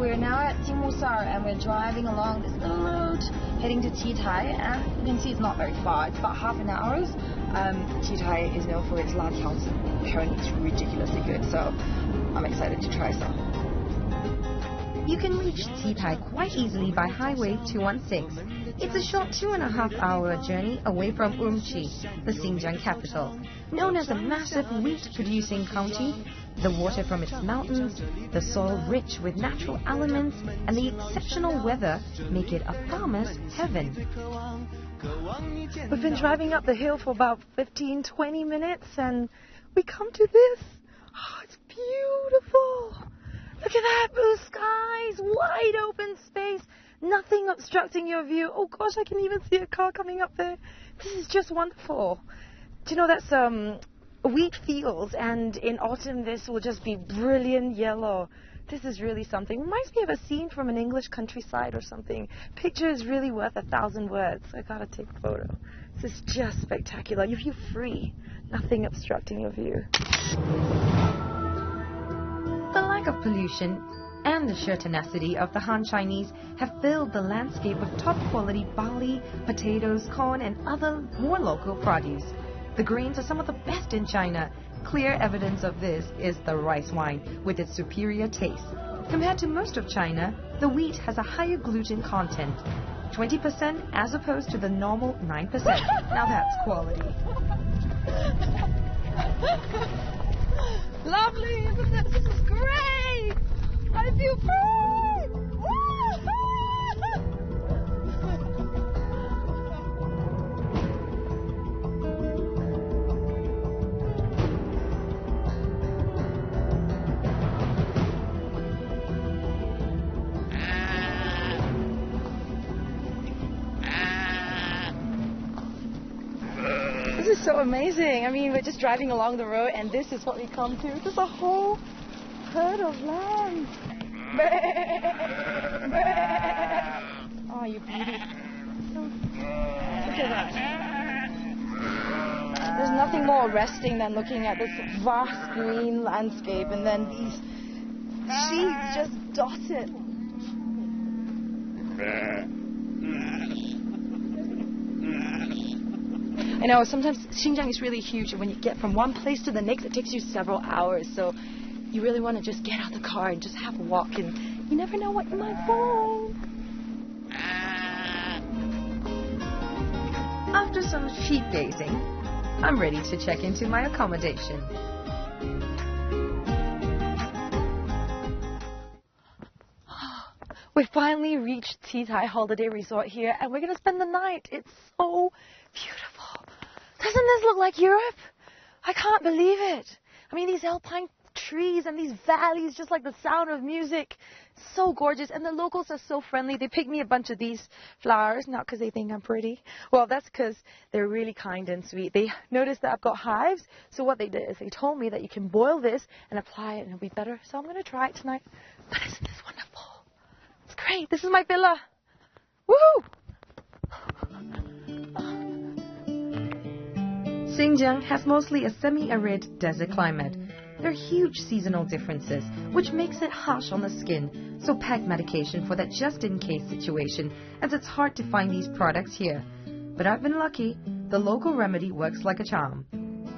we're now at Jiangbulake and we're driving along this little road heading to Qitai, and you can see it's not very far, it's about half an hour. Qitai is known for its laqiaos, apparently it's ridiculously good, so I'm excited to try some. You can reach Qitai quite easily by Highway 216. It's a short 2.5-hour journey away from Urumqi, the Xinjiang capital. Known as a massive wheat-producing county, the water from its mountains, the soil rich with natural elements, and the exceptional weather make it a farmer's heaven. We've been driving up the hill for about 15-20 minutes and we come to this. Oh, it's beautiful. Look at that, blue skies, wide open space, nothing obstructing your view. Oh gosh, I can even see a car coming up there. This is just wonderful. Do you know that's wheat fields, and in autumn this will just be brilliant yellow. This is really something. Reminds me of a scene from an English countryside or something. Picture is really worth 1,000 words. I gotta take a photo. This is just spectacular. You feel free. Nothing obstructing your view. The lack of pollution and the sheer tenacity of the Han Chinese have filled the landscape with top-quality barley, potatoes, corn, and other more local produce. The grains are some of the best in China. Clear evidence of this is the rice wine, with its superior taste. Compared to most of China, the wheat has a higher gluten content, 20% as opposed to the normal 9%. Now that's quality. Lovely, isn't it? This is great! I feel free! This is so amazing. I mean, we're just driving along the road and this is what we come to. There's a whole herd of lambs. Oh, you beauty. Look at that. There's nothing more arresting than looking at this vast green landscape and then these sheep just dot it. I know, sometimes Xinjiang is really huge, and when you get from one place to the next, it takes you several hours, so you really want to just get out of the car and just have a walk, and you never know what you might find. After some sheep gazing, I'm ready to check into my accommodation. We finally reached Qitai Holiday Resort here, and we're going to spend the night. It's so beautiful. Doesn't this look like Europe? I can't believe it. I mean, these alpine trees and these valleys, just like the sound of music. So gorgeous. And the locals are so friendly. They picked me a bunch of these flowers, not because they think I'm pretty. Well, that's because they're really kind and sweet. They noticed that I've got hives. So what they did is they told me that you can boil this and apply it and it'll be better. So I'm going to try it tonight. But isn't this wonderful? It's great. This is my villa. Woohoo! Xinjiang has mostly a semi-arid desert climate. There are huge seasonal differences, which makes it harsh on the skin, so pack medication for that just-in-case situation, as it's hard to find these products here. But I've been lucky. The local remedy works like a charm.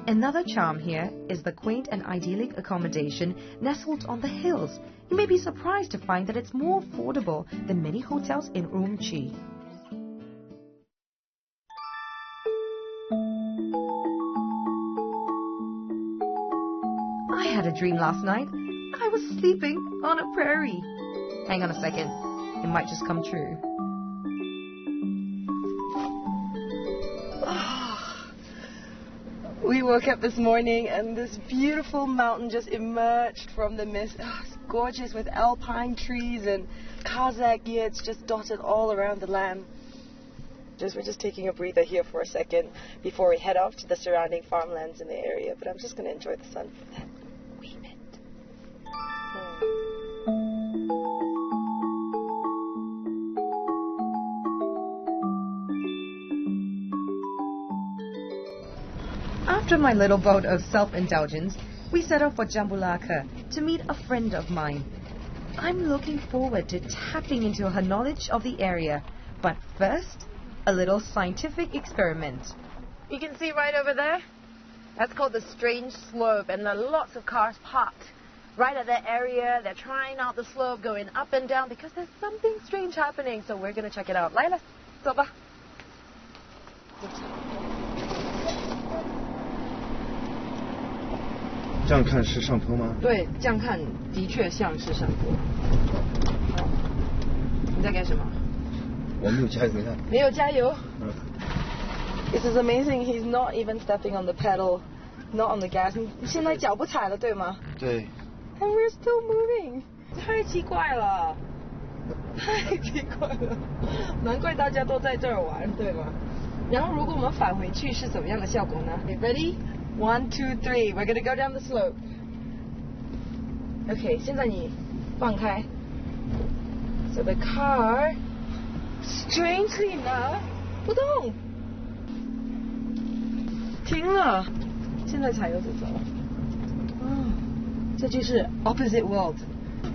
Another charm here is the quaint and idyllic accommodation nestled on the hills. You may be surprised to find that it's more affordable than many hotels in Urumqi. I had a dream last night. I was sleeping on a prairie. Hang on a second. It might just come true. We woke up this morning and this beautiful mountain just emerged from the mist. Oh, it's gorgeous with alpine trees and Kazakh yurts just dotted all around the land. We're just taking a breather here for a second before we head off to the surrounding farmlands in the area. But I'm just going to enjoy the sun for that wee bit. After my little bout of self-indulgence, we set off for Jiangbulake to meet a friend of mine. I'm looking forward to tapping into her knowledge of the area. But first, a little scientific experiment. You can see right over there? That's called the strange slope, and there are lots of cars parked right at that area. They're trying out the slope, going up and down because there's something strange happening. So we're going to check it out. 来了，走吧。这样看是上坡吗？对，这样看的确像是上坡。好，你在干什么？我没有加油呀。没有加油。This is amazing. He's not even stepping on the pedal, not on the gas. 你现在脚不踩了，对吗？对。And we're still moving. 太奇怪了，太奇怪了，难怪大家都在这儿玩，对吗？然后如果我们返回去是什么样的效果呢 ？Okay, ready? 1, 2, 3. We're gonna go down the slope. Okay, 现在你放开。So the car, strangely enough, 不动，停了。现在踩油就走。这就是 opposite world.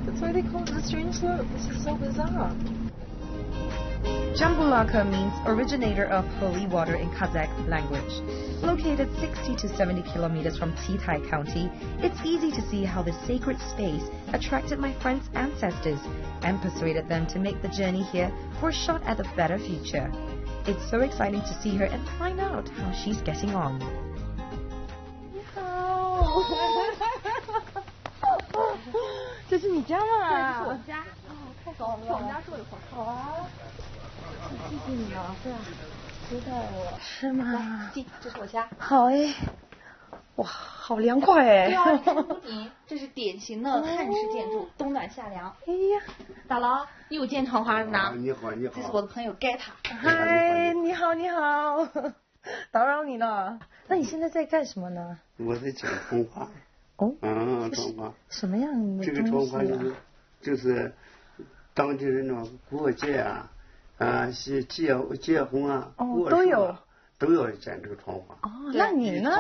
That's why they call it a strange slope. This is so bizarre. Jiangbulake means originator of holy water in Kazakh language. Located 60 to 70 kilometers from Tsitai County, it's easy to see how this sacred space attracted my friend's ancestors and persuaded them to make the journey here for a shot at a better future. It's so exciting to see her and find out how she's getting on. 这是你家吗？对，这是我家。哦，太好了。去我们家住一会儿。好啊。谢谢你啊，对啊，接待我。是吗？进，这是我家。好哎。哇，好凉快哎。对啊，你看屋顶，这是典型的汉式建筑，冬暖夏凉。哎呀，大佬，又见长花呢。你好，你好。这是我的朋友 Greta。嗨，你好，你好。打扰你了。那你现在在干什么呢？我在讲童话。哦，童话。什么样的这个童话就是当地人呢过节啊，是结婚啊，都有。都要建这个窗花。哦，那你呢？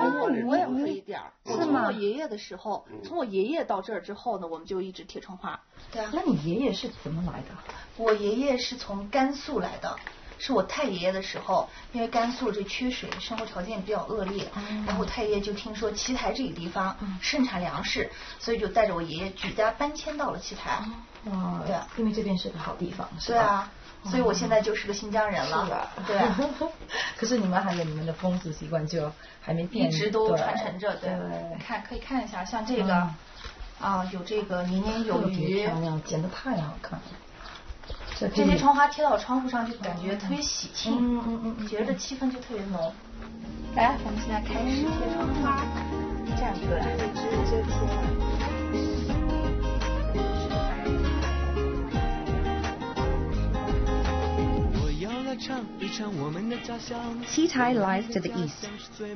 我也会一点儿。是吗？从我爷爷的时候，从我爷爷到这儿之后呢，我们就一直贴窗花。对啊。那你爷爷是怎么来的？我爷爷是从甘肃来的。是我太爷爷的时候，因为甘肃这缺水，生活条件比较恶劣，然后我太爷爷就听说七台这个地方盛产粮食，所以就带着我爷爷举家搬迁到了七台。哇，对啊，因为这边是个好地方。对啊，所以我现在就是个新疆人了。是啊，对啊。可是你们还有你们的风俗习惯，就还没变，一直都传承着。对，看可以看一下，像这个有这个年年有余，漂亮，剪得太好看了。这些窗花贴到窗户上，就感觉特别喜庆，觉得气氛就特别浓。来，我们现在开始贴窗花，这样子来，直接贴。Tsitai lies to the east,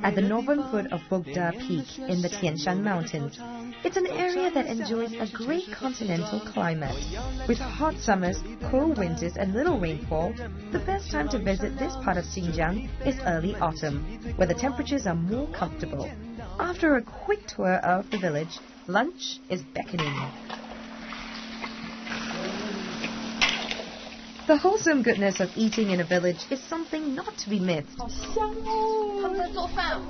at the northern foot of Bogda Peak in the Tian Shan Mountains. It's an area that enjoys a great continental climate. With hot summers, cold winters and little rainfall, the best time to visit this part of Xinjiang is early autumn, where the temperatures are more comfortable. After a quick tour of the village, lunch is beckoning. The wholesome goodness of eating in a village is something not to be missed.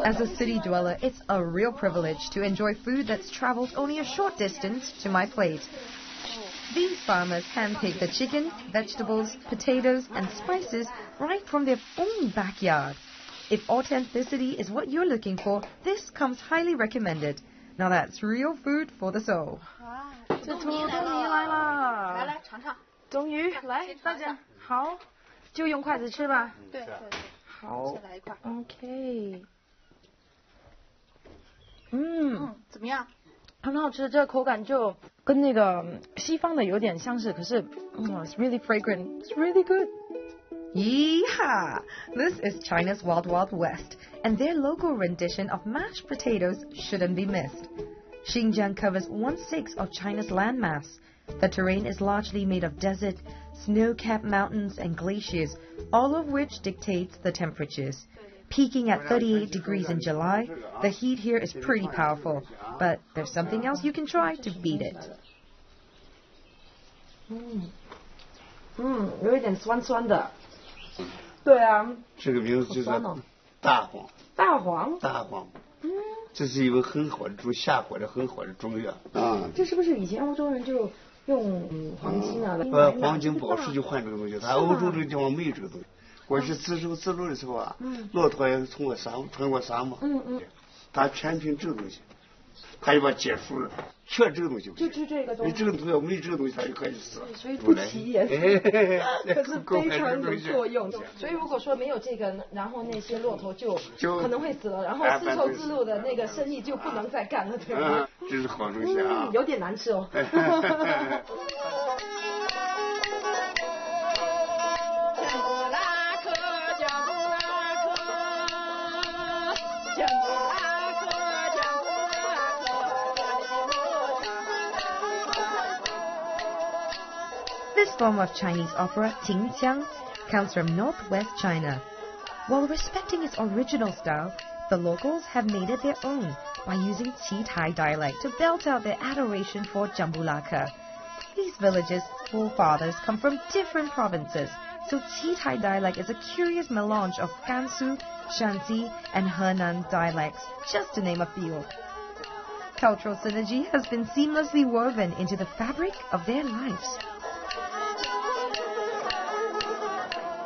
As a city dweller, it's a real privilege to enjoy food that's traveled only a short distance to my plate. These farmers handpick the chicken, vegetables, potatoes, and spices right from their own backyard. If authenticity is what you're looking for, this comes highly recommended. Now that's real food for the soul. 这土豆泥来了，来尝尝。终于来，大家好，就用筷子吃吧。对。好，先来一块。OK。怎么样？很好吃，这个口感就跟那个西方的有点相似，可是，it's really fragrant, it's really good. Yeehaw! This is China's Wild Wild West, and their local rendition of mashed potatoes shouldn't be missed. Xinjiang covers 1/6 of China's landmass. The terrain is largely made of desert, snow-capped mountains and glaciers, all of which dictates the temperatures. Peaking at 38 degrees in July, the heat here is pretty powerful, but there's something else you can try to beat it. 有一点酸酸的。对啊。这个名字就叫大黄。大黄。大黄。这是一个很好的中下火的很好的中药啊。这是不是以前欧洲人就用黄金啊？黄金宝石就换这个东西，他欧洲这个地方没有这个东西。我是丝绸之路的时候啊，骆驼也穿过沙漠，他全凭这个东西，他就把解除了，缺这个东西。就这个东西。这个东西没这个东西，他就可以死。所以不起眼，可是非常有作用。所以如果说没有这个，然后那些骆驼就可能会死了，然后丝绸之路的那个生意就不能再干了，对吗？这是好东西啊。有点难吃哦。This form of Chinese opera, Xinjiang, comes from northwest China. While respecting its original style, the locals have made it their own by using Qi-Tai dialect to belt out their adoration for Jiangbulake. These villages' forefathers come from different provinces, so Qi-Tai dialect is a curious melange of Gansu, Shanxi, and Henan dialects, just to name a few. Cultural synergy has been seamlessly woven into the fabric of their lives.